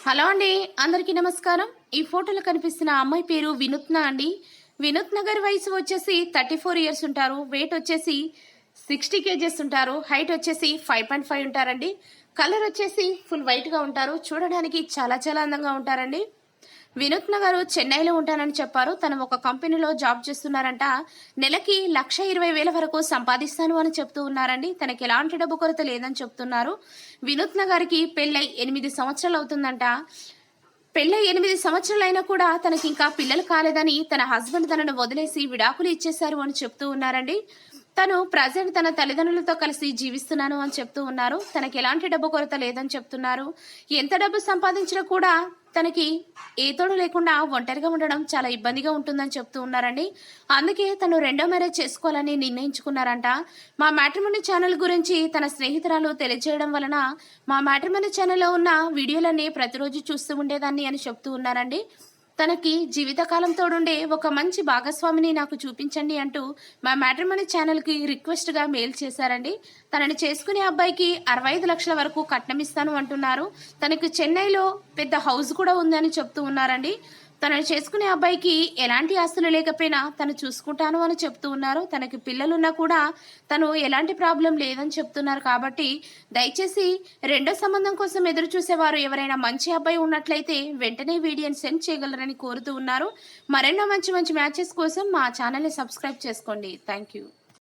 Hello అండి, అందరికీ నమస్కారం. ఈ ఫోటోలో కనిపిస్తున్న అమ్మాయి పేరు వినూత్న అండి. వినూత్న గారి వయసు వచ్చేసి 34 ఇయర్స్ ఉంటారు. వెయిట్ వచ్చేసి 60 కేజెస్ ఉంటారు. హైట్ వచ్చేసి 5.5 ఉంటారండి. కలర్ వచ్చేసి ఫుల్ వైట్గా ఉంటారు. చూడడానికి చాలా చాలా అందంగా ఉంటారండి. వినూత్న గారు చెన్నైలో ఉంటానని చెప్పారు. తను ఒక కంపెనీలో జాబ్ చేస్తున్నారంట. నెలకి 1,20,000 వరకు సంపాదిస్తాను అని చెప్తూ ఉన్నారండి. తనకి ఎలాంటి డబ్బు కొరత లేదని చెప్తున్నారు. వినూత్న గారికి పెళ్ళై 8 సంవత్సరాలు అవుతుందంట. పెళ్ళై 8 సంవత్సరాలైనా కూడా తనకి ఇంకా పిల్లలు కాలేదని తన హస్బెండ్ తనను వదిలేసి విడాకులు ఇచ్చేశారు అని చెప్తూ ఉన్నారండి. తను ప్రజెంట్ తన తల్లిదండ్రులతో కలిసి జీవిస్తున్నాను అని చెప్తూ ఉన్నారు. తనకి ఎలాంటి డబ్బు కొరత లేదని చెప్తున్నారు. ఎంత డబ్బు సంపాదించినా కూడా తనకి ఏ తోడు లేకుండా ఒంటరిగా ఉండడం చాలా ఇబ్బందిగా ఉంటుందని చెప్తూ ఉన్నారండి. అందుకే తను రెండో మ్యారేజ్ చేసుకోవాలని నిర్ణయించుకున్నారంట. మా మ్యాట్రిమోనీ ఛానల్ గురించి తన స్నేహితురాలు తెలియజేయడం వలన మా మ్యాట్రిమోనీ ఛానల్లో ఉన్న వీడియోలన్నీ ప్రతిరోజు చూస్తూ ఉండేదాన్ని అని చెప్తూ ఉన్నారండి. తనకి జీవితకాలం తోడుండే ఒక మంచి భాగస్వామిని నాకు చూపించండి అంటూ మా మ్యాట్రిమోనీ ఛానల్కి రిక్వెస్ట్గా మెయిల్ చేశారండి. తనని చేసుకునే అబ్బాయికి 65 లక్షల వరకు కట్నం ఇస్తాను అంటున్నారు. తనకి చెన్నైలో పెద్ద హౌస్ కూడా ఉందని చెప్తూ ఉన్నారండి. తనని చేసుకునే అబ్బాయికి ఎలాంటి ఆస్తులు లేకపోయినా తను చూసుకుంటాను అని చెప్తూ ఉన్నారు. తనకి పిల్లలున్నా కూడా తను ఎలాంటి ప్రాబ్లం లేదని చెప్తున్నారు. కాబట్టి దయచేసి రెండో సంబంధం కోసం ఎదురు చూసేవారు ఎవరైనా మంచి అబ్బాయి ఉన్నట్లయితే వెంటనే వీడియోని సెండ్ చేయగలరని కోరుతూ ఉన్నారు. మరెన్నో మంచి మంచి మ్యాచెస్ కోసం మా ఛానల్ని సబ్స్క్రైబ్ చేసుకోండి. Thank you.